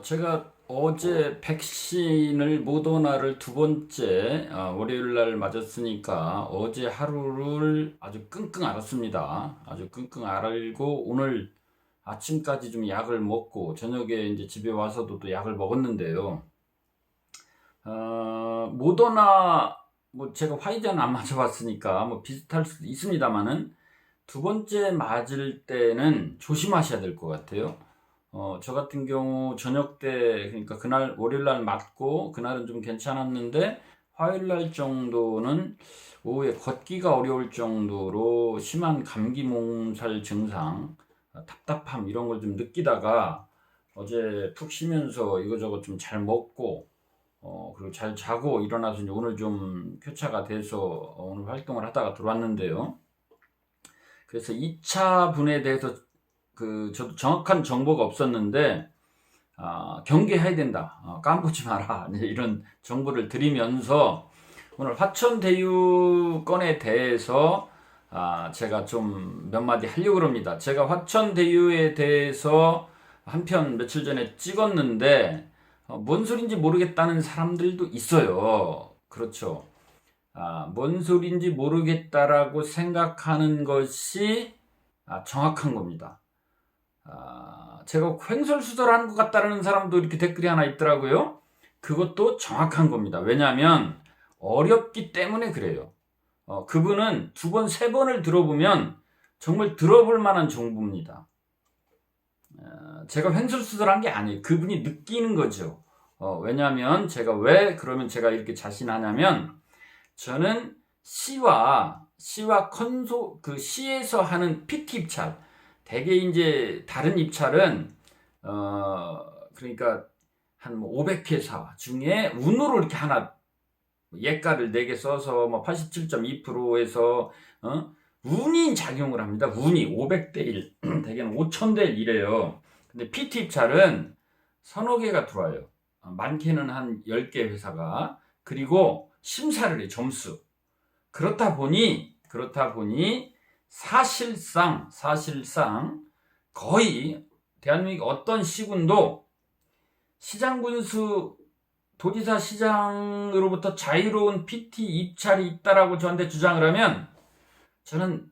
제가 어제 백신을 모더나를 두 번째 월요일 날 맞았으니까 어제 하루를 아주 끙끙 앓았습니다. 아주 끙끙 앓고 오늘 아침까지 좀 약을 먹고 저녁에 이제 집에 와서도 또 약을 먹었는데요. 모더나 뭐 제가 화이자는 안 맞아봤으니까 뭐 비슷할 수도 있습니다만은 두 번째 맞을 때는 조심하셔야 될 것 같아요. 저 같은 경우 저녁 때, 그러니까 그날 월요일 날 맞고 그날은 좀 괜찮았는데 화요일 날 정도는 오후에 걷기가 어려울 정도로 심한 감기 몸살 증상, 답답함 이런 걸 좀 느끼다가 어제 푹 쉬면서 이거저거 좀 잘 먹고 그리고 잘 자고 일어나서 이제 오늘 좀 쾌차가 돼서 오늘 활동을 하다가 들어왔는데요. 그래서 2차 분에 대해서 저도 정확한 정보가 없었는데 경계해야 된다. 깜보지 마라. 이런 정보를 드리면서 오늘 화천대유 건에 대해서 제가 좀 몇 마디 하려고 합니다. 제가 화천대유에 대해서 한 편 며칠 전에 찍었는데 뭔 소린지 모르겠다는 사람들도 있어요. 그렇죠. 뭔 소린지 모르겠다라고 생각하는 것이 정확한 겁니다. 제가 횡설수설하는 것 같다는 사람도 이렇게 댓글이 하나 있더라고요. 그것도 정확한 겁니다. 왜냐하면 어렵기 때문에 그래요. 그분은 두 번, 세 번을 들어보면 정말 들어볼 만한 정보입니다. 제가 횡설수설한 게 아니에요. 그분이 느끼는 거죠. 왜냐하면 제가 왜 그러면 제가 이렇게 자신하냐면 저는 시와 시에서 하는 PT 입찰, 대개 이제 다른 입찰은 그러니까 한 500회사 중에 운으로 이렇게 하나 예가를 4개 써서 뭐 87.2%에서 운이 작용을 합니다. 운이 500대 1, 대개는 5000대 1이래요. 근데 PT 입찰은 서너 개가 들어와요. 많게는 한 10개 회사가. 그리고 심사를 해, 점수. 그렇다 보니 사실상 거의 대한민국 어떤 시군도 시장 군수 도지사 시장으로부터 자유로운 PT 입찰이 있다라고 저한테 주장을 하면 저는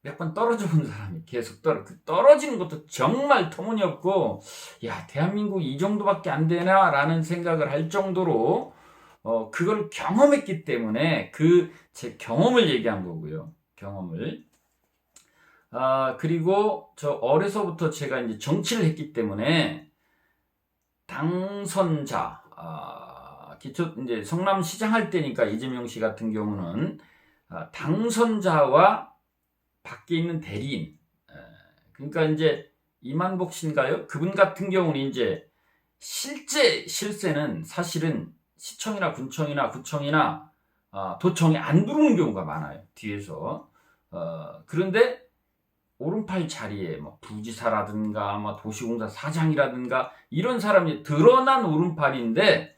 몇 번 떨어져 본 사람이 계속 떨어지는 것도 정말 터무니없고, 야, 대한민국 이 정도밖에 안 되나라는 생각을 할 정도로 그걸 경험했기 때문에 제 경험을 얘기한 거고요. 경험을. 그리고 저 어려서부터 제가 이제 정치를 했기 때문에 당선자, 이제 성남시장 할 때니까 이재명 씨 같은 경우는 당선자와 밖에 있는 대리인, 그러니까 이제 이만복 씨인가요? 그분 같은 경우는 이제 실제 실세는 사실은 시청이나 군청이나 구청이나 도청에 안 들어오는 경우가 많아요. 뒤에서. 그런데 오른팔 자리에 뭐 부지사라든가 뭐 도시공사 사장이라든가 이런 사람이 드러난 오른팔인데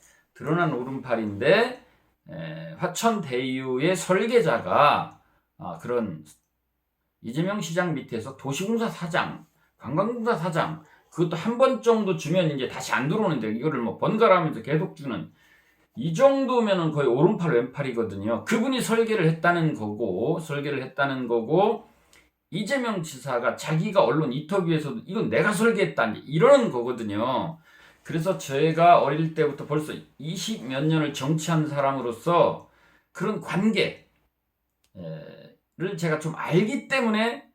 화천대유의 설계자가 그런 이재명 시장 밑에서 도시공사 사장, 관광공사 사장, 그것도 한 번 정도 주면 이제 다시 안 들어오는데 이거를 뭐 번갈아 하면서 계속 주는, 이 정도면은 거의 오른팔 왼팔이거든요. 그분이 설계를 했다는 거고 이재명 지사가 자기가 언론 인터뷰에서도 이건 내가 설계했다 이러는 거거든요. 그래서 제가 어릴 때부터 벌써 20 몇 년을 정치한 사람으로서 그런 관계를 제가 좀 알기 때문에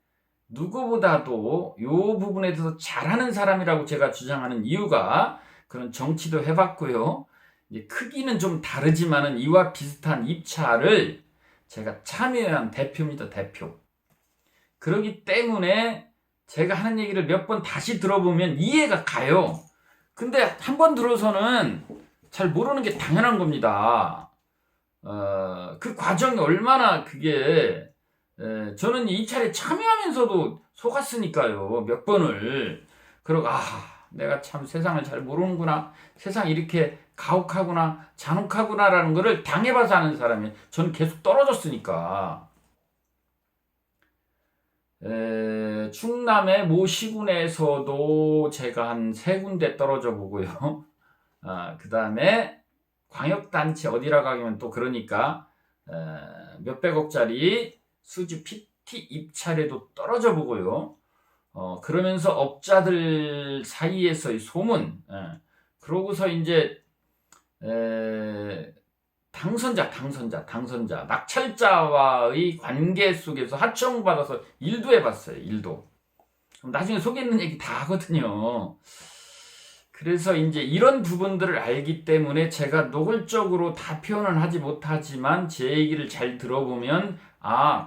누구보다도 이 부분에 대해서 잘하는 사람이라고 제가 주장하는 이유가, 그런 정치도 해봤고요. 이제 크기는 좀 다르지만은 이와 비슷한 입찰을 제가 참여한 대표입니다. 대표. 그렇기 때문에 제가 하는 얘기를 몇 번 다시 들어보면 이해가 가요. 근데 한 번 들어서는 잘 모르는 게 당연한 겁니다. 그 과정이 얼마나 그게, 저는 이 입찰에 참여하면서도 속았으니까요. 몇 번을. 그러고 내가 참 세상을 잘 모르는구나. 세상이 이렇게 가혹하구나, 잔혹하구나라는 거를 당해봐서 아는 사람이, 저는 계속 떨어졌으니까. 충남의 모 시군에서도 제가 한 3군데 떨어져 보고요. 그 다음에 광역단체 어디라고 하면 또 그러니까 몇백억짜리 수주 PT 입찰에도 떨어져 보고요. 그러면서 업자들 사이에서의 소문, 그러고서 이제 당선자, 낙찰자와의 관계 속에서 하청받아서 일도 해봤어요. 일도. 나중에 속에 있는 얘기 다 하거든요. 그래서 이제 이런 부분들을 알기 때문에 제가 노골적으로 다 표현은 하지 못하지만 제 얘기를 잘 들어보면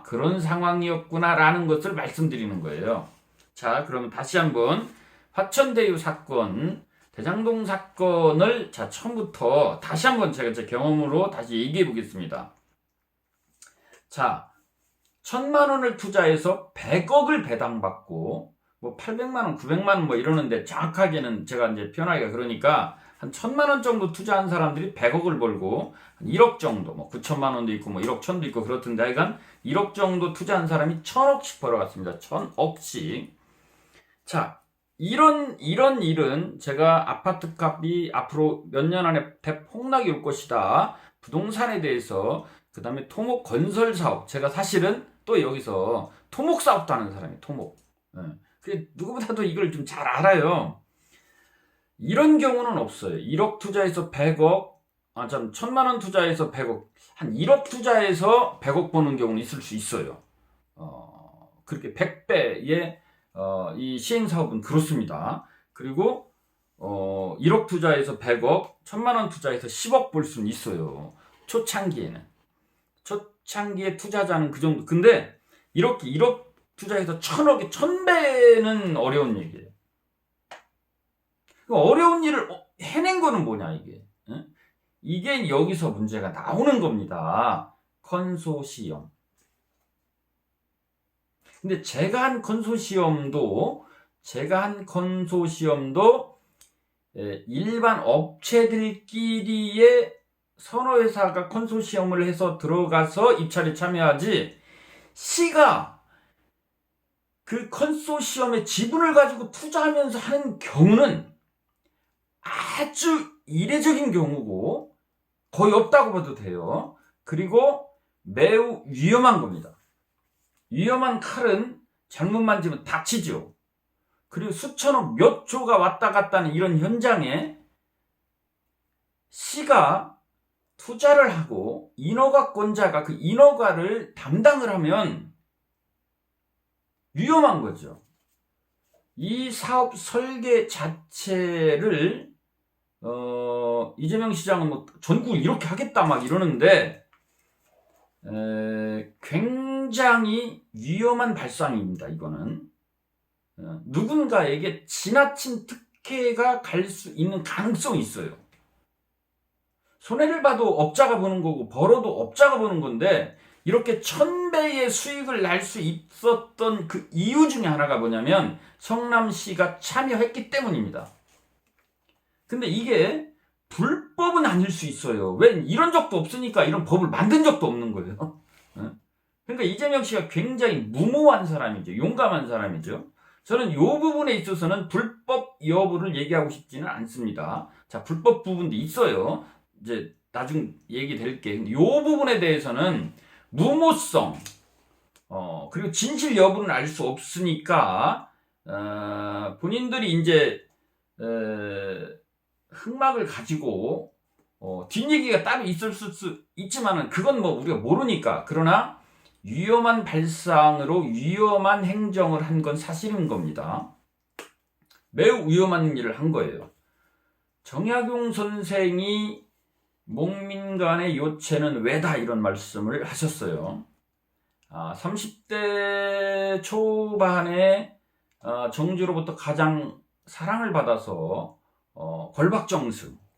그런 상황이었구나 라는 것을 말씀드리는 거예요. 자, 그러면 다시 한번 화천대유 사건, 대장동 사건을 처음부터 다시 한번 제가 제 경험으로 다시 얘기해 보겠습니다. 자, 1,000만 원을 투자해서 100억을 배당받고 800만 원, 900만 원 이러는데 정확하게는 제가 이제 표현하기가 그러니까 한 1,000만 원 정도 투자한 사람들이 100억을 벌고 한 1억 정도, 9천만 원도 있고 1억 천도 있고 그렇던데 하여간 1억 정도 투자한 사람이 1,000억씩 벌어갔습니다. 1,000억씩. 자, 이런 일은 제가 아파트 값이 앞으로 몇 년 안에 대폭락이 올 것이다. 부동산에 대해서, 그 다음에 토목 건설 사업. 제가 사실은 또 여기서 토목 사업도 하는 사람이에요. 토목. 누구보다도 이걸 좀 잘 알아요. 이런 경우는 없어요. 1억 투자해서 100억, 1,000만 원 투자해서 100억, 한 1억 투자해서 100억 버는 경우는 있을 수 있어요. 그렇게 100배의 이 시행사업은 그렇습니다. 그리고 1억 투자해서 100억, 1,000만 원 투자해서 10억 벌 수는 있어요. 초창기에는. 초창기에 투자자는 그 정도. 근데 이렇게 1억 투자해서 1,000억에 1,000배는 어려운 얘기예요. 어려운 일을 해낸 거는 뭐냐 이게. 이게 여기서 문제가 나오는 겁니다. 컨소시엄. 근데 제가 한 컨소시엄도 일반 업체들끼리의 선호회사가 컨소시엄을 해서 들어가서 입찰에 참여하지, 시가 그 컨소시엄의 지분을 가지고 투자하면서 하는 경우는 아주 이례적인 경우고 거의 없다고 봐도 돼요. 그리고 매우 위험한 겁니다. 위험한 칼은 잘못 만지면 다치죠. 그리고 수천억 몇 조가 왔다 갔다 하는 이런 현장에 시가 투자를 하고 인허가권자가 그 인허가를 담당을 하면 위험한 거죠. 이 사업 설계 자체를 이재명 시장은 전국을 이렇게 하겠다 막 이러는데 굉장히 위험한 발상입니다. 이거는 누군가에게 지나친 특혜가 갈 수 있는 가능성이 있어요. 손해를 봐도 업자가 보는 거고 벌어도 업자가 보는 건데, 이렇게 1,000배의 수익을 날 수 있었던 그 이유 중에 하나가 뭐냐면 성남시가 참여했기 때문입니다. 근데 이게 불법은 아닐 수 있어요. 왜? 이런 적도 없으니까 이런 법을 만든 적도 없는 거예요. 그러니까 이재명 씨가 굉장히 무모한 사람이죠. 용감한 사람이죠. 저는 이 부분에 있어서는 불법 여부를 얘기하고 싶지는 않습니다. 자, 불법 부분도 있어요. 이제 나중 얘기 될게. 근데 이 부분에 대해서는 무모성, 그리고 진실 여부는 알 수 없으니까, 본인들이 이제, 흑막을 가지고, 뒷얘기가 따로 있을 수 있지만은, 그건 우리가 모르니까. 그러나, 위험한 발상으로 위험한 행정을 한 건 사실인 겁니다. 매우 위험한 일을 한 거예요. 정약용 선생이 목민간의 요체는 왜다 이런 말씀을 하셨어요. 30대 초반에 정주로부터 가장 사랑을 받아서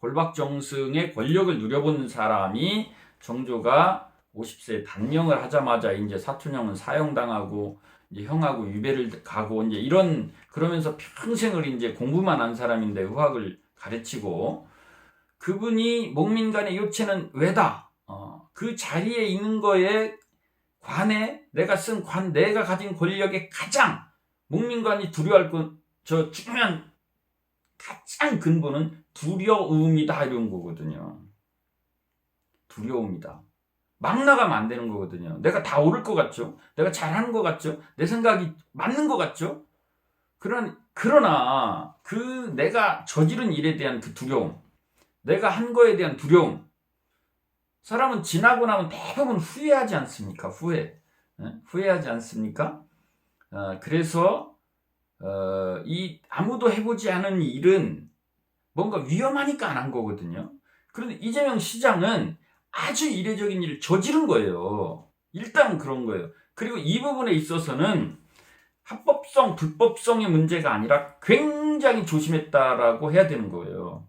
골박정승의 권력을 누려본 사람이, 정조가 50세에 단명을 하자마자 이제 사촌형은 사형당하고 이제 형하고 유배를 가고 이제 그러면서 평생을 이제 공부만 한 사람인데 의학을 가르치고, 그분이 목민간의 요체는 왜다. 그 자리에 있는 거에 관에, 내가 쓴 관, 내가 가진 권력의 가장 목민관이 두려워할 저 중요한 가장 근본은 두려움이다 이런 거거든요. 두려움이다. 막 나가면 안 되는 거거든요. 내가 다 옳을 것 같죠? 내가 잘하는 것 같죠? 내 생각이 맞는 것 같죠? 그러나 내가 저지른 일에 대한 그 두려움, 내가 한 거에 대한 두려움, 사람은 지나고 나면 대부분 후회하지 않습니까? 후회하지 않습니까? 그래서 이 아무도 해보지 않은 일은 뭔가 위험하니까 안 한 거거든요. 그런데 이재명 시장은 아주 이례적인 일을 저지른 거예요. 일단 그런 거예요. 그리고 이 부분에 있어서는 합법성, 불법성의 문제가 아니라 굉장히 조심했다라고 해야 되는 거예요.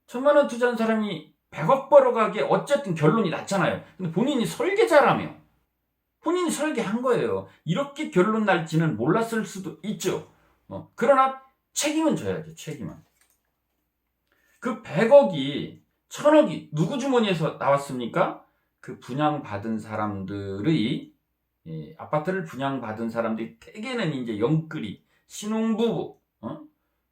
1,000만 원 투자한 사람이 100억 벌어가게 어쨌든 결론이 났잖아요. 근데 본인이 설계자라며. 본인이 설계한 거예요. 이렇게 결론 날지는 몰랐을 수도 있죠. 그러나 책임은 져야죠. 책임은. 그 100억이 1,000억이 누구 주머니에서 나왔습니까? 그 분양받은 사람들의 아파트를 분양받은 사람들이 대개는 이제 영끌이 신혼부부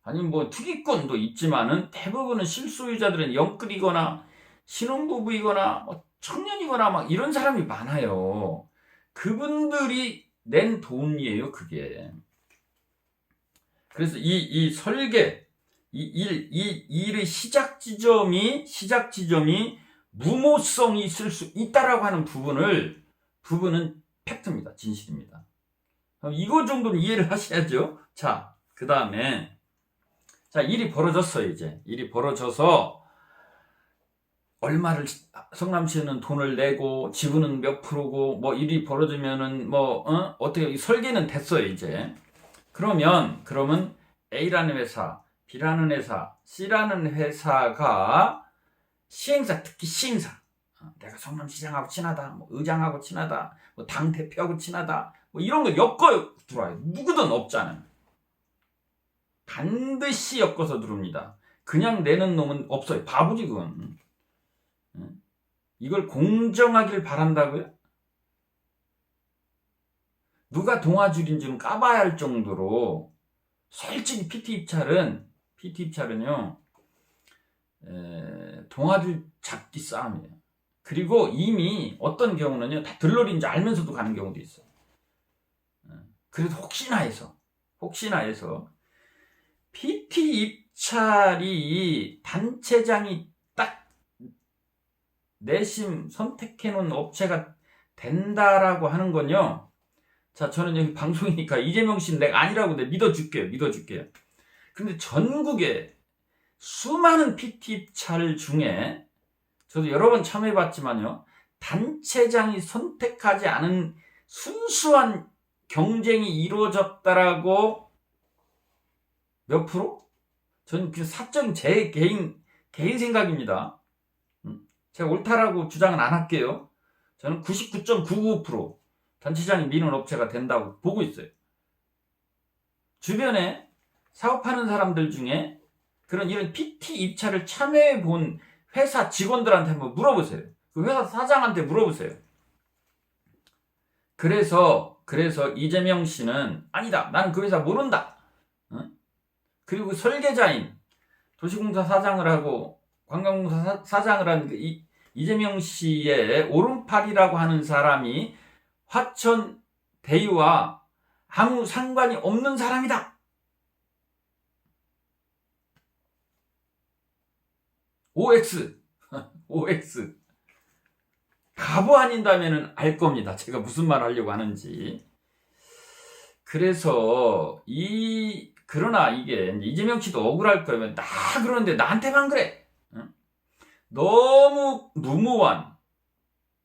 아니면 뭐 투기꾼도 있지만은 대부분은 실소유자들은 영끌이거나 신혼부부이거나 뭐 청년이거나 막 이런 사람이 많아요. 그분들이 낸 돈이에요, 그게. 그래서 이 설계, 이 일의 시작 지점이 무모성이 있을 수 있다라고 하는 부분은 팩트입니다. 진실입니다. 이거 정도는 이해를 하셔야죠. 자, 그 다음에, 일이 벌어졌어요, 이제. 일이 벌어져서, 얼마를, 성남시는 돈을 내고, 지분은 몇 프로고, 뭐, 일이 벌어지면은, 어떻게, 설계는 됐어요, 이제. 그러면 A라는 회사, B라는 회사, C라는 회사가 시행사, 특히 시행사. 내가 성남시장하고 친하다, 뭐 의장하고 친하다, 뭐 당대표하고 친하다, 뭐 이런 거 엮어 들어와요. 누구든 없잖아요. 반드시 엮어서 들어옵니다. 그냥 내는 놈은 없어요. 바보지, 그건. 이걸 공정하길 바란다고요? 누가 동아줄인지는 까봐야 할 정도로 솔직히 PT 입찰은요 동아줄 잡기 싸움이에요. 그리고 이미 어떤 경우는요 다 들러리인지 알면서도 가는 경우도 있어요. 그래도 혹시나 해서 PT 입찰이 단체장이 딱 내심 선택해놓은 업체가 된다라고 하는 건요. 자, 저는 여기 방송이니까 이재명 씨는 내가 아니라고 믿어줄게요. 근데 전국에 수많은 PT 입찰 중에 저도 여러 번 참여해봤지만요. 단체장이 선택하지 않은 순수한 경쟁이 이루어졌다라고 몇 프로? 저는 그 사적인 제 개인 생각입니다. 제가 옳다라고 주장은 안 할게요. 저는 99.99% 단체장이 미는 업체가 된다고 보고 있어요. 주변에 사업하는 사람들 중에 이런 PT 입찰을 참여해 본 회사 직원들한테 한번 물어보세요. 그 회사 사장한테 물어보세요. 그래서 이재명 씨는 아니다. 나는 그 회사 모른다. 그리고 설계자인 도시공사 사장을 하고 관광공사 사장을 한 이재명 씨의 오른팔이라고 하는 사람이 화천 대유와 아무 상관이 없는 사람이다. OX 가보 아닌다면은 알 겁니다. 제가 무슨 말 하려고 하는지. 그래서 그러나 이게 이재명 씨도 억울할 거면 나 그러는데 나한테만 그래. 너무 무모한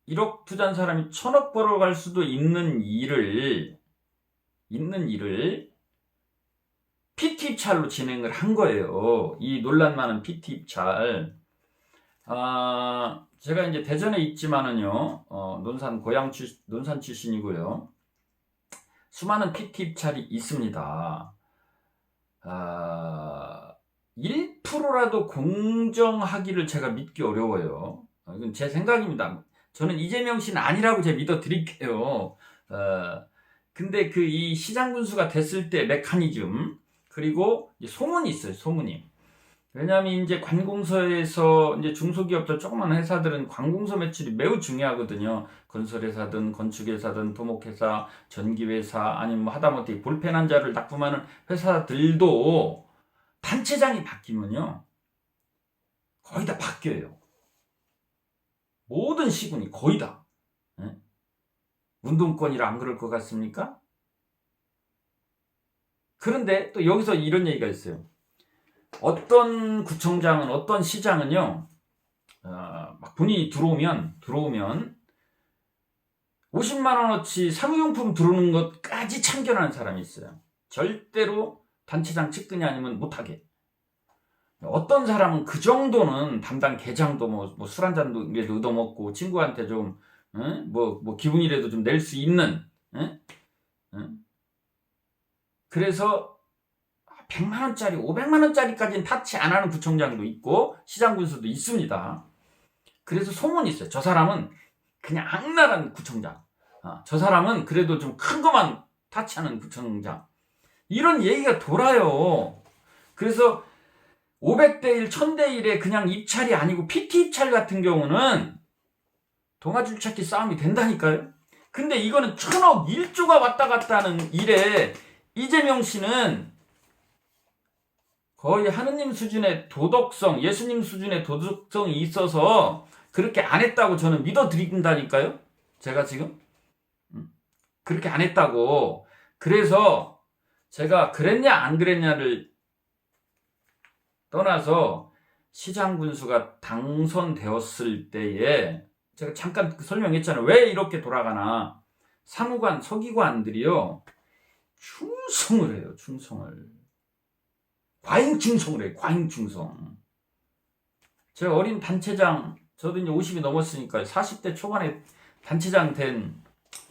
1억 투자한 사람이 1,000억 벌어갈 수도 있는 일을 PT 입찰로 진행을 한 거예요. 이 논란 많은 PT 입찰. 제가 이제 대전에 있지만은요, 논산 출신이고요. 수많은 PT 입찰이 있습니다. 1%라도 공정하기를 제가 믿기 어려워요. 이건 제 생각입니다. 저는 이재명 씨는 아니라고 제가 믿어드릴게요. 근데 그 이 시장 군수가 됐을 때 메커니즘, 그리고 소문이 있어요, 소문이. 왜냐하면 이제 관공서에서 이제 중소기업들 조그만 회사들은 관공서 매출이 매우 중요하거든요. 건설회사든 건축회사든 토목회사, 전기회사, 아니면 뭐 하다못해 볼펜 한 자를 납품하는 회사들도 단체장이 바뀌면요 거의 다 바뀌어요. 모든 시군이 거의 다. 예? 운동권이라 안 그럴 것 같습니까? 그런데 또 여기서 이런 얘기가 있어요. 어떤 구청장은, 어떤 시장은요, 막 본인이 들어오면 50만원어치 사무용품 들어오는 것까지 참견하는 사람이 있어요. 절대로 단체장 측근이 아니면 못하게. 어떤 사람은 그 정도는 담당 계장도 뭐 술 한 잔이라도 얻어먹고 친구한테 좀, 뭐 기분이라도 좀 낼 수 있는, 그래서 100만원짜리, 500만원짜리까지는 타치 안 하는 구청장도 있고, 시장 군수도 있습니다. 그래서 소문이 있어요. 저 사람은 그냥 악랄한 구청장. 저 사람은 그래도 좀 큰 것만 타치하는 구청장. 이런 얘기가 돌아요. 그래서 500대 1, 1000대 1에 그냥 입찰이 아니고 PT 입찰 같은 경우는 동아줄찾기 싸움이 된다니까요. 근데 이거는 1000억 1조가 왔다 갔다 하는 일에 이재명 씨는 거의 하느님 수준의 도덕성, 예수님 수준의 도덕성이 있어서 그렇게 안 했다고 저는 믿어드린다니까요. 제가 지금 그렇게 안 했다고. 그래서 제가 그랬냐 안 그랬냐를 떠나서 시장 군수가 당선되었을 때에 제가 잠깐 설명했잖아요. 왜 이렇게 돌아가나. 사무관, 서기관들이요 충성을 해요. 충성을. 과잉충성을 해요. 과잉충성. 제가 어린 단체장, 저도 이제 50이 넘었으니까 40대 초반에 단체장 된,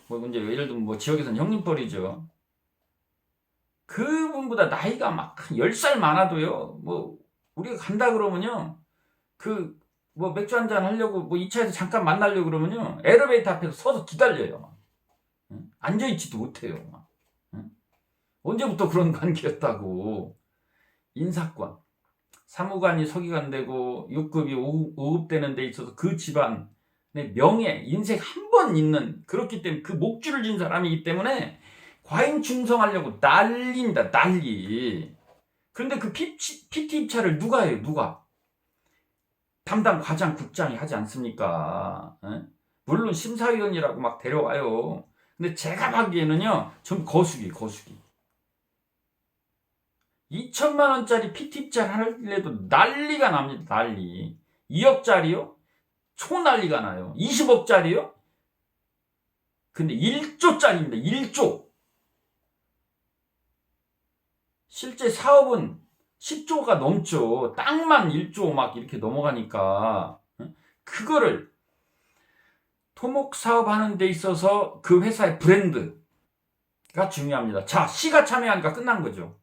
뭐 이제 예를 들면 뭐 지역에서는 형님뻘이죠. 그분보다 나이가 막 10살 많아도요, 뭐 우리가 간다 그러면요, 그 뭐 맥주 한잔 하려고 뭐 2차에서 잠깐 만나려고 그러면요, 엘리베이터 앞에서 서서 기다려요. 앉아있지도 못해요. 언제부터 그런 관계였다고. 인사권, 사무관이 서기관 되고 6급이 5급 되는 데 있어서 그 집안의 명예, 인생 한 번 있는, 그렇기 때문에 그 목줄을 진 사람이기 때문에 과잉 충성하려고 난리입니다. 난리. 그런데 그 PT 입찰을 누가 해요? 누가? 담당 과장, 국장이 하지 않습니까? 물론 심사위원이라고 막 데려와요. 근데 제가 보기에는요, 좀 거수기. 2천만원짜리 PT 입찰 하려도 난리가 납니다. 난리. 2억짜리요? 초난리가 나요. 20억짜리요? 근데 1조짜리입니다. 1조. 실제 사업은 10조가 넘죠. 땅만 1조 막 이렇게 넘어가니까. 그거를 토목 사업하는 데 있어서 그 회사의 브랜드가 중요합니다. 자, 시가 참여하니까 끝난 거죠.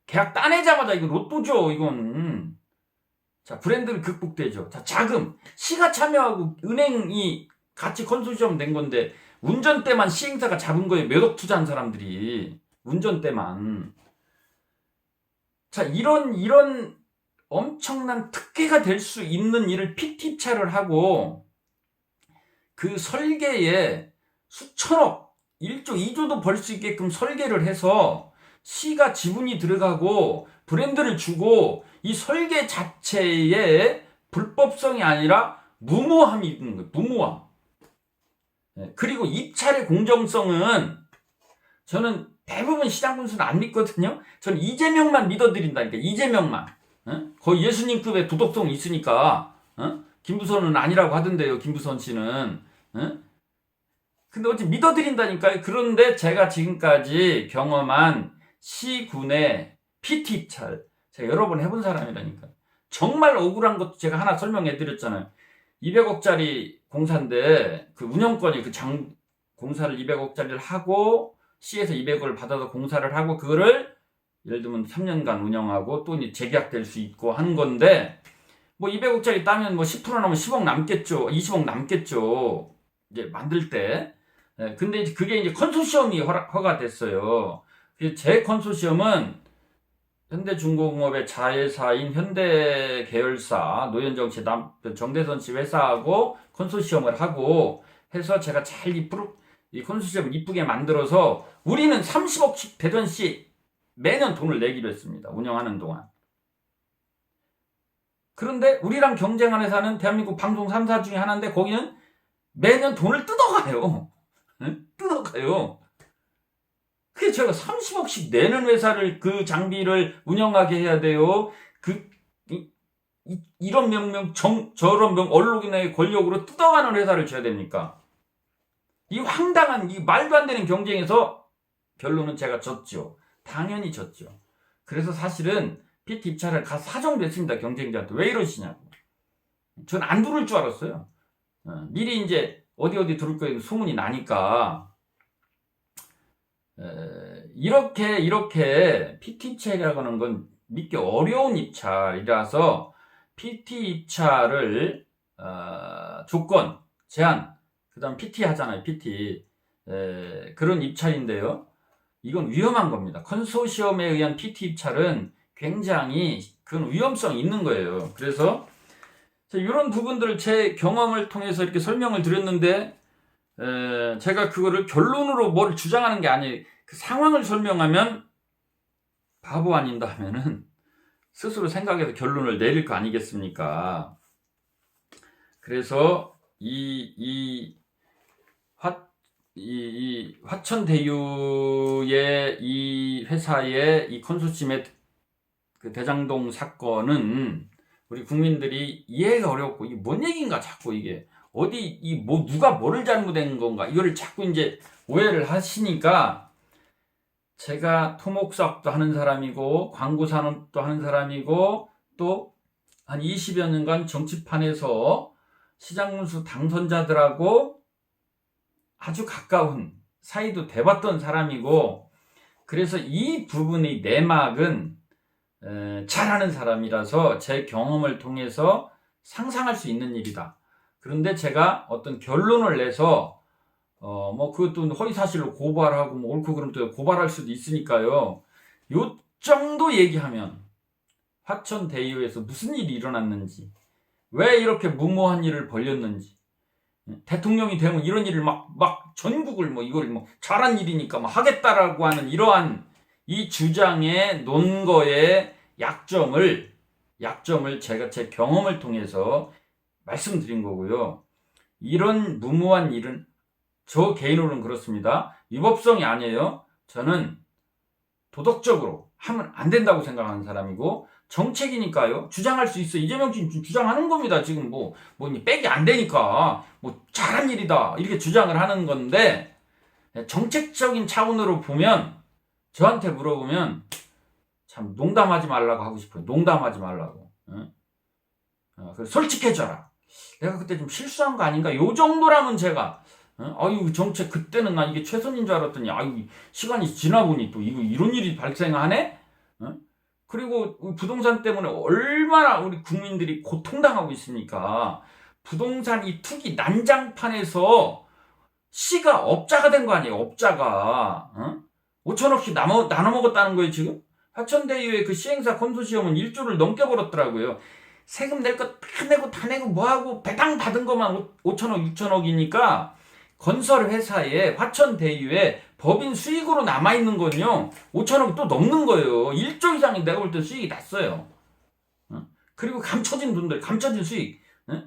계약 따내자마자 이거 로또죠. 이건. 자, 브랜드를 극복되죠. 자, 자금. 시가 참여하고 은행이 같이 컨소시엄 된 건데 운전대만 시행사가 잡은 거예요. 몇억 투자한 사람들이. 운전대만. 자, 이런 엄청난 특혜가 될 수 있는 일을 PT 입찰을 하고 그 설계에 수천억, 1조, 2조도 벌 수 있게끔 설계를 해서 시가 지분이 들어가고 브랜드를 주고 이 설계 자체에 불법성이 아니라 무모함이 있는 거예요. 무모함. 그리고 입찰의 공정성은 저는 대부분 시장 군수는 안 믿거든요. 저는 이재명만 믿어드린다니까. 이재명만. 거의 예수님급의 도덕성이 있으니까. 김부선은 아니라고 하던데요. 김부선 씨는. 근데 어찌 믿어드린다니까요. 그런데 제가 지금까지 경험한 시군의 PT 입찰 제가 여러 번 해본 사람이라니까. 정말 억울한 것도 제가 하나 설명해 드렸잖아요. 200억짜리 공사인데 그 운영권이 공사를 200억짜리를 하고 시에서 200억을 받아서 공사를 하고 그거를 예를 들면 3년간 운영하고 또 재계약될 수 있고 하는 건데 뭐 200억짜리 따면 뭐 10% 나면 10억 남겠죠. 20억 남겠죠. 이제 만들 때. 근데 이제 그게 이제 컨소시엄이 허가됐어요. 제 컨소시엄은 현대중공업의 자회사인 현대계열사 노현정 씨 정대선 씨 회사하고 컨소시엄을 하고 해서 제가 잘 이 컨소시엄을 이쁘게 만들어서 우리는 30억씩 대전시 매년 돈을 내기로 했습니다. 운영하는 동안. 그런데 우리랑 경쟁하는 회사는 대한민국 방송 3사 중에 하나인데 거기는 매년 돈을 뜯어가요. 뜯어가요. 그래서 제가 30억씩 내는 회사를 그 장비를 운영하게 해야 돼요. 이런 명명 저런 언론의 권력으로 뜯어가는 회사를 줘야 됩니까? 이 황당한 이 말도 안 되는 경쟁에서 결론은 제가 졌죠. 당연히 졌죠. 그래서 사실은 PT 입찰을 가서 사정됐습니다. 경쟁자한테. 왜 이러시냐고. 전 안 들을 줄 알았어요. 미리 이제 어디 들을 거에 소문이 나니까. 이렇게 PT 입찰이라고 하는 건 믿기 어려운 입찰이라서 PT 입찰을 조건, 제한, 그 다음 PT 하잖아요. PT. 그런 입찰인데요. 이건 위험한 겁니다. 컨소시엄에 의한 PT 입찰은 굉장히 그건 위험성이 있는 거예요. 그래서 이런 부분들을 제 경험을 통해서 이렇게 설명을 드렸는데 제가 그거를 결론으로 뭘 주장하는 게 아니에요. 그 상황을 설명하면 바보 아닌다 하면은 스스로 생각해서 결론을 내릴 거 아니겠습니까? 그래서 이 화천대유의 이 회사의 이 컨소시엄의 그 대장동 사건은 우리 국민들이 이해가 어렵고 이게 뭔 얘기인가 자꾸 이게 누가 뭐를 잘못한 건가 이거를 자꾸 이제 오해를 하시니까 제가 토목사업도 하는 사람이고 광고 산업도 하는 사람이고 또 한 20여 년간 정치판에서 시장문수 당선자들하고 아주 가까운 사이도 돼봤던 사람이고 그래서 이 부분의 내막은 잘하는 사람이라서 제 경험을 통해서 상상할 수 있는 일이다. 그런데 제가 어떤 결론을 내서 그것도 허위사실로 고발하고 옳고 그름 또 고발할 수도 있으니까요. 요 정도 얘기하면 화천대유에서 무슨 일이 일어났는지 왜 이렇게 무모한 일을 벌였는지 대통령이 되면 이런 일을 막 전국을 이걸 잘한 일이니까 하겠다라고 하는 이러한 이 주장의 논거의 약점을 제가 제 경험을 통해서 말씀드린 거고요. 이런 무모한 일은 저 개인으로는 그렇습니다. 위법성이 아니에요. 저는 도덕적으로 하면 안 된다고 생각하는 사람이고 정책이니까요. 주장할 수 있어. 이재명 지금 주장하는 겁니다. 지금 백이 안 되니까 잘한 일이다 이렇게 주장을 하는 건데 정책적인 차원으로 보면 저한테 물어보면 참 농담하지 말라고 하고 싶어요. 농담하지 말라고. 솔직해져라. 내가 그때 좀 실수한 거 아닌가? 요 정도라면 제가 정책 그때는 나 이게 최선인 줄 알았더니 시간이 지나보니 또 이런 일이 발생하네? 그리고 부동산 때문에 얼마나 우리 국민들이 고통당하고 있습니까? 부동산 이 투기 난장판에서 시가 업자가 된 거 아니에요? 업자가 5천억씩 나눠 먹었다는 거예요 지금? 화천대유의 그 시행사 컨소시엄은 1조를 넘게 벌었더라고요. 세금 낼 거 다 내고 뭐하고 배당 받은 것만 5천억 6천억이니까 건설회사에 화천대유에 법인 수익으로 남아있는 건요 5천억이 또 넘는 거예요. 1조 이상이 내가 볼 때 수익이 났어요. 그리고 감춰진 감춰진 수익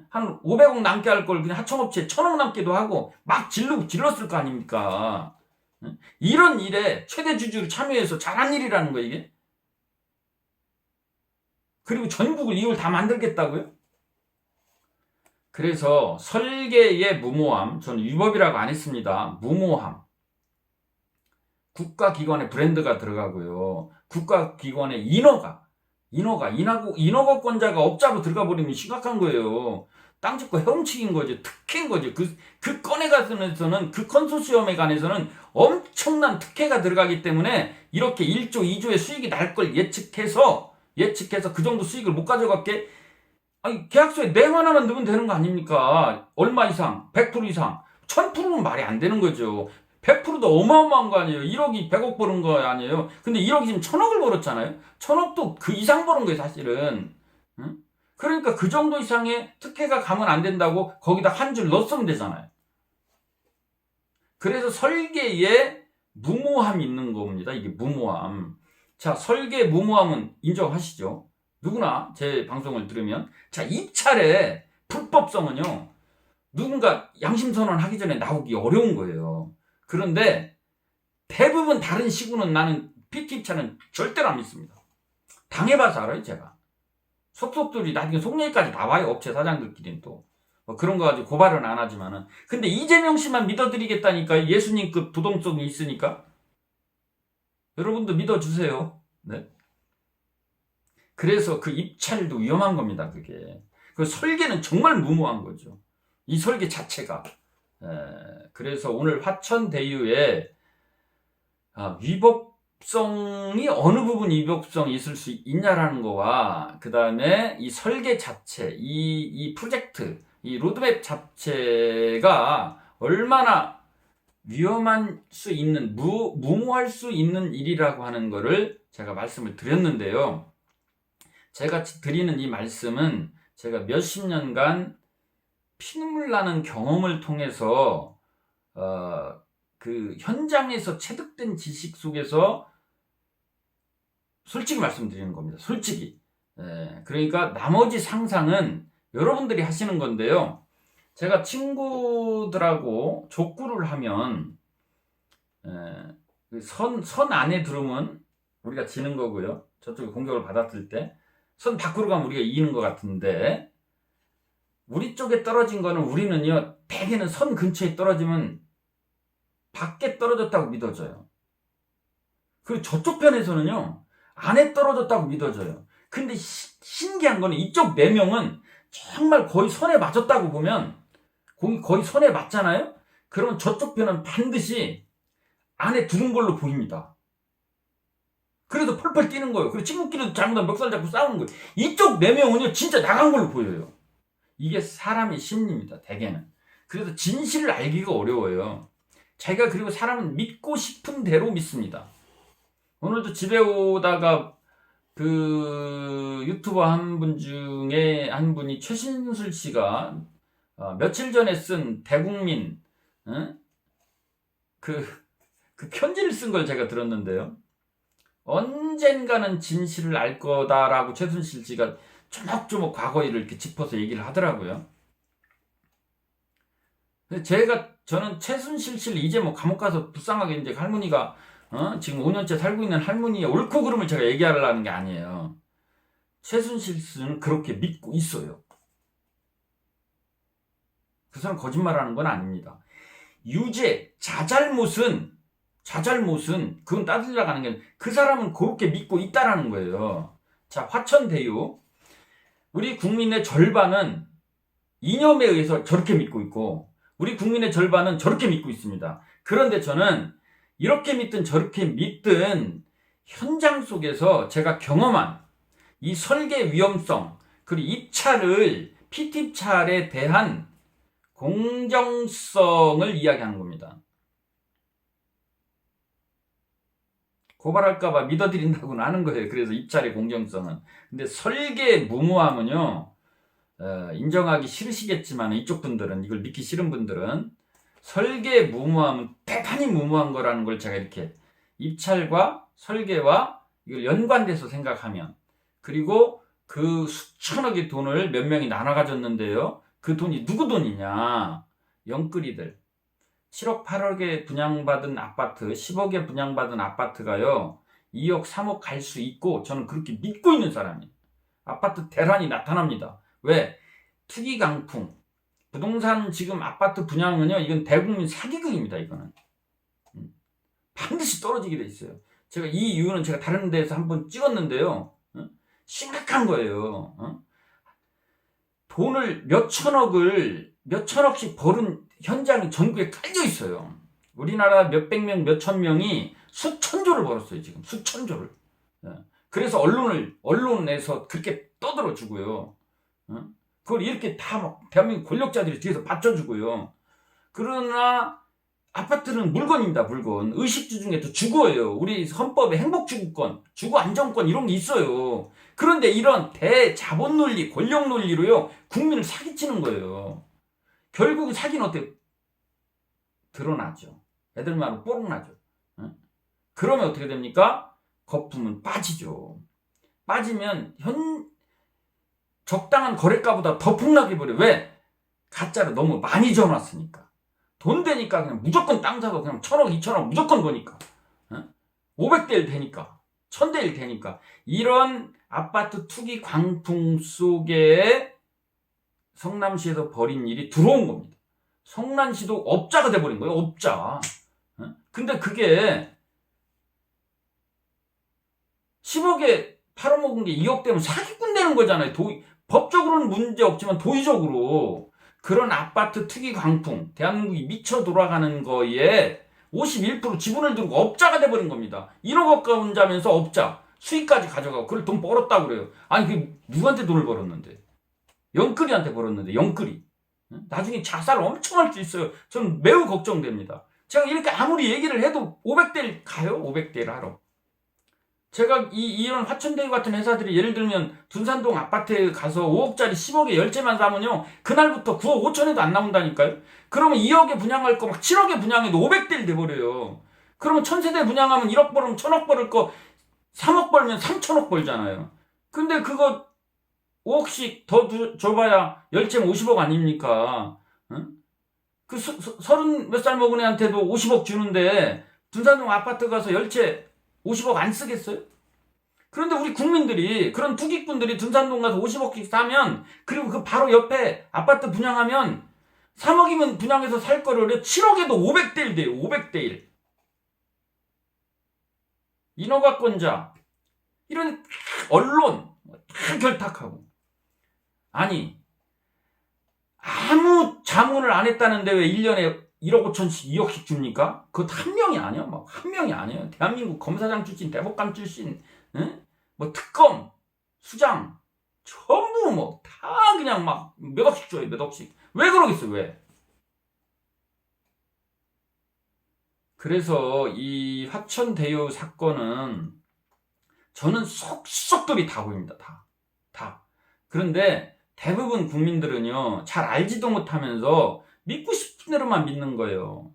한 500억 남게 할 걸 그냥 하청업체에 1000억 남기도 하고 막 질렀을 거 아닙니까? 이런 일에 최대 주주로 참여해서 잘한 일이라는 거예요 이게. 그리고 전국을 이걸 다 만들겠다고요? 그래서 설계의 무모함, 저는 위법이라고 안 했습니다. 무모함. 국가기관의 브랜드가 들어가고요. 국가기관의 인허가권자가 업자로 들어가 버리면 심각한 거예요. 땅집과 헤엄치기인 거죠. 특혜인 거죠. 그 건에 관해서는, 그 컨소시엄에 관해서는 엄청난 특혜가 들어가기 때문에 이렇게 1조, 2조의 수익이 날 걸 예측해서 그 정도 수익을 못 가져갔게 아니, 계약서에 내용 하나만 넣으면 되는 거 아닙니까? 얼마 이상, 100% 이상, 1000%는 말이 안 되는 거죠. 100%도 어마어마한 거 아니에요. 1억이 100억 버는 거 아니에요. 근데 1억이 지금 1000억을 벌었잖아요. 1000억도 그 이상 버는 거예요, 사실은. 응? 그러니까 그 정도 이상의 특혜가 가면 안 된다고 거기다 한 줄 넣었으면 되잖아요. 그래서 설계에 무모함이 있는 겁니다. 이게 무모함. 자, 설계 무모함은 인정하시죠? 누구나 제 방송을 들으면. 자, 입찰의 불법성은요, 누군가 양심선언 하기 전에 나오기 어려운 거예요. 그런데 대부분 다른 시구는 나는 PT 입찰은 절대로 안 믿습니다. 당해봐서 알아요, 제가. 속속들이 나중에 속내기까지 나와요, 업체 사장들끼리는 또. 뭐 그런 거 가지고 고발은 안 하지만은. 근데 이재명 씨만 믿어드리겠다니까. 예수님급 부동성이 있으니까. 여러분도 믿어주세요. 네. 그래서 그 입찰도 위험한 겁니다, 그게. 그 설계는 정말 무모한 거죠. 이 설계 자체가. 그래서 오늘 화천대유의 위법성이 어느 부분 위법성이 있을 수 있냐라는 거와, 그 다음에 이 설계 자체, 이 프로젝트, 이 로드맵 자체가 얼마나 위험할 수 있는, 무모할 수 있는 일이라고 하는 거를 제가 말씀을 드렸는데요. 제가 드리는 이 말씀은 제가 몇십 년간 피눈물 나는 경험을 통해서 그 현장에서 체득된 지식 속에서 솔직히 말씀드리는 겁니다. 솔직히. 그러니까 나머지 상상은 여러분들이 하시는 건데요. 제가 친구들하고 족구를 하면 선 안에 들어오면 우리가 지는 거고요. 저쪽에 공격을 받았을 때 선 밖으로 가면 우리가 이기는 것 같은데, 우리 쪽에 떨어진 거는 우리는요, 대개는 선 근처에 떨어지면 밖에 떨어졌다고 믿어져요. 그리고 저쪽 편에서는요, 안에 떨어졌다고 믿어져요. 근데 신기한 거는 이쪽 4명은 정말 거의 선에 맞았다고 보면, 공이 거의 선에 맞잖아요? 그러면 저쪽 편은 반드시 안에 두른 걸로 보입니다. 그래도 펄펄 뛰는 거예요. 그리고 친구끼리도 잘못하면 멱살 잡고 싸우는 거예요. 이쪽 4명은요, 진짜 나간 걸로 보여요. 이게 사람의 심리입니다, 대개는. 그래서 진실을 알기가 어려워요. 자기가, 그리고 사람은 믿고 싶은 대로 믿습니다. 오늘도 집에 오다가 그 유튜버 한 분 중에 한 분이 최신술 씨가 며칠 전에 쓴 대국민 그 편지를 쓴 걸 제가 들었는데요. 언젠가는 진실을 알 거다라고 최순실 씨가 조목조목 과거 일을 이렇게 짚어서 얘기를 하더라고요. 저는 최순실 씨를 이제 뭐 감옥 가서 불쌍하게 이제 할머니가 지금 5년째 살고 있는 할머니의 옳고 그름을 제가 얘기하려는 게 아니에요. 최순실 씨는 그렇게 믿고 있어요. 그 사람 거짓말하는 건 아닙니다. 유죄, 자잘못은 그건 따지려고 하는 게, 그 사람은 그렇게 믿고 있다라는 거예요. 자, 화천대유. 우리 국민의 절반은 이념에 의해서 저렇게 믿고 있고, 우리 국민의 절반은 저렇게 믿고 있습니다. 그런데 저는 이렇게 믿든 저렇게 믿든 현장 속에서 제가 경험한 이 설계 위험성, 그리고 입찰을, PT 입찰에 대한 공정성을 이야기하는 겁니다. 고발할까봐 믿어드린다고는 하는 거예요. 그래서 입찰의 공정성은. 근데 설계의 무모함은요, 인정하기 싫으시겠지만, 이쪽 분들은, 이걸 믿기 싫은 분들은, 설계의 무모함은 대단히 무모한 거라는 걸 제가 이렇게 입찰과 설계와 이걸 연관돼서 생각하면, 그리고 그 수천억의 돈을 몇 명이 나눠 가졌는데요. 그 돈이 누구 돈이냐? 영끌이들. 7억 8억에 분양받은 아파트, 10억에 분양받은 아파트가요, 2억 3억 갈 수 있고, 저는 그렇게 믿고 있는 사람이에요. 아파트 대란이 나타납니다. 왜? 투기 강풍. 부동산 지금 아파트 분양은요, 이건 대국민 사기극입니다, 이거는. 반드시 떨어지게 돼 있어요. 제가 이 이유는 제가 다른 데서 한번 찍었는데요. 심각한 거예요. 돈을 몇 천억씩 벌은 현장이 전국에 깔려 있어요. 우리나라 몇백 명, 몇천 명이 수천조를 벌었어요, 지금. 수천조를. 그래서 언론에서 그렇게 떠들어주고요. 어? 그걸 이렇게 다 막 대한민국 권력자들이 뒤에서 받쳐주고요. 그러나 아파트는 물건입니다. 물건. 의식주 중에 또 주거예요. 우리 헌법에 행복주거권, 주거안정권 이런 게 있어요. 그런데 이런 대자본 논리, 권력 논리로요, 국민을 사기치는 거예요. 결국 사기는 어때? 드러나죠. 애들 말로 뽀록나죠. 그러면 어떻게 됩니까? 거품은 빠지죠. 빠지면 적당한 거래가보다 더 폭락해 버려. 왜? 가짜로 너무 많이 줘놨으니까. 돈 되니까 그냥 무조건 땅 사고 그냥 1,000억, 2,000억 무조건 거니까. 500대 1 되니까. 1000대 1 되니까. 이런 아파트 투기 광풍 속에 성남시에서 벌인 일이 들어온 겁니다. 성남시도 업자가 돼버린 거예요. 업자. 근데 그게 10억에 팔아먹은 게 2억 되면 사기꾼 되는 거잖아요. 법적으로는 문제 없지만 도의적으로 그런 아파트 투기 광풍, 대한민국이 미쳐 돌아가는 거에 51% 지분을 들고 업자가 돼버린 겁니다. 1억 가운자면서 업자, 수익까지 가져가고 그걸 돈 벌었다고 그래요. 아니 그게 누구한테 돈을 벌었는데? 영끌이한테 벌었는데, 영끌이. 나중에 자살 엄청 할 수 있어요. 저는 매우 걱정됩니다. 제가 이렇게 아무리 얘기를 해도 500대 1 가요? 500대 1 하러. 제가 이런 화천대유 같은 회사들이 예를 들면 둔산동 아파트에 가서 5억짜리 10억에 열채만 사면요, 그날부터 9억 5천에도 안 나온다니까요. 그러면 2억에 분양할 거 막 7억에 분양해도 500대 1 돼버려요. 그러면 1000세대 분양하면 1억 벌으면 1000억 벌을 거 3억 벌면 3000억 벌잖아요. 근데 그거 5억씩 더 줘봐야 열채면 50억 아닙니까? 응? 그 30 몇 살 먹은 애한테도 50억 주는데 둔산동 아파트 가서 열채 50억 안 쓰겠어요? 그런데 우리 국민들이, 그런 투기꾼들이 둔산동 가서 50억씩 사면, 그리고 그 바로 옆에 아파트 분양하면 3억이면 분양해서 살 거를 7억에도 500대 1 돼요. 500대 1. 인허가권자, 이런 언론 다 결탁하고. 아니, 아무 자문을 안 했다는데 왜 1년에 1억 5천씩 2억씩 줍니까? 그것도 한 명이 아니야. 막 한 명이 아니에요. 대한민국 검사장 출신, 대법관 출신, 뭐 특검, 수장, 전부 뭐 다 그냥 막 몇 억씩 줘요. 몇 억씩. 왜 그러겠어요? 왜? 그래서 이 화천대유 사건은 저는 속속들이 다 보입니다. 다. 그런데 대부분 국민들은요, 잘 알지도 못하면서 믿고 싶은 대로만 믿는 거예요.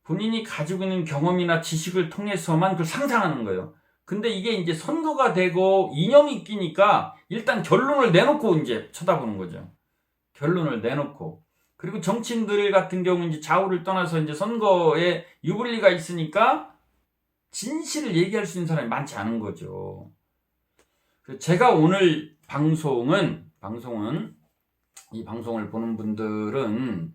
본인이 가지고 있는 경험이나 지식을 통해서만 그걸 상상하는 거예요. 근데 이게 이제 선거가 되고 이념이 끼니까 일단 결론을 내놓고 이제 쳐다보는 거죠. 결론을 내놓고. 그리고 정치인들 같은 경우 이제 좌우를 떠나서 이제 선거에 유불리가 있으니까 진실을 얘기할 수 있는 사람이 많지 않은 거죠. 제가 오늘 이 방송을 보는 분들은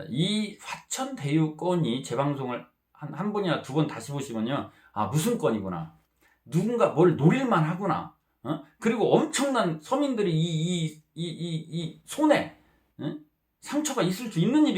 이 화천대유 건이, 제 방송을 한 번이나 두 번 다시 보시면요, 아, 무슨 건이구나, 누군가 뭘 노릴만 하구나, 그리고 엄청난 서민들이 이 손해, 상처가 있을 수 있는 일이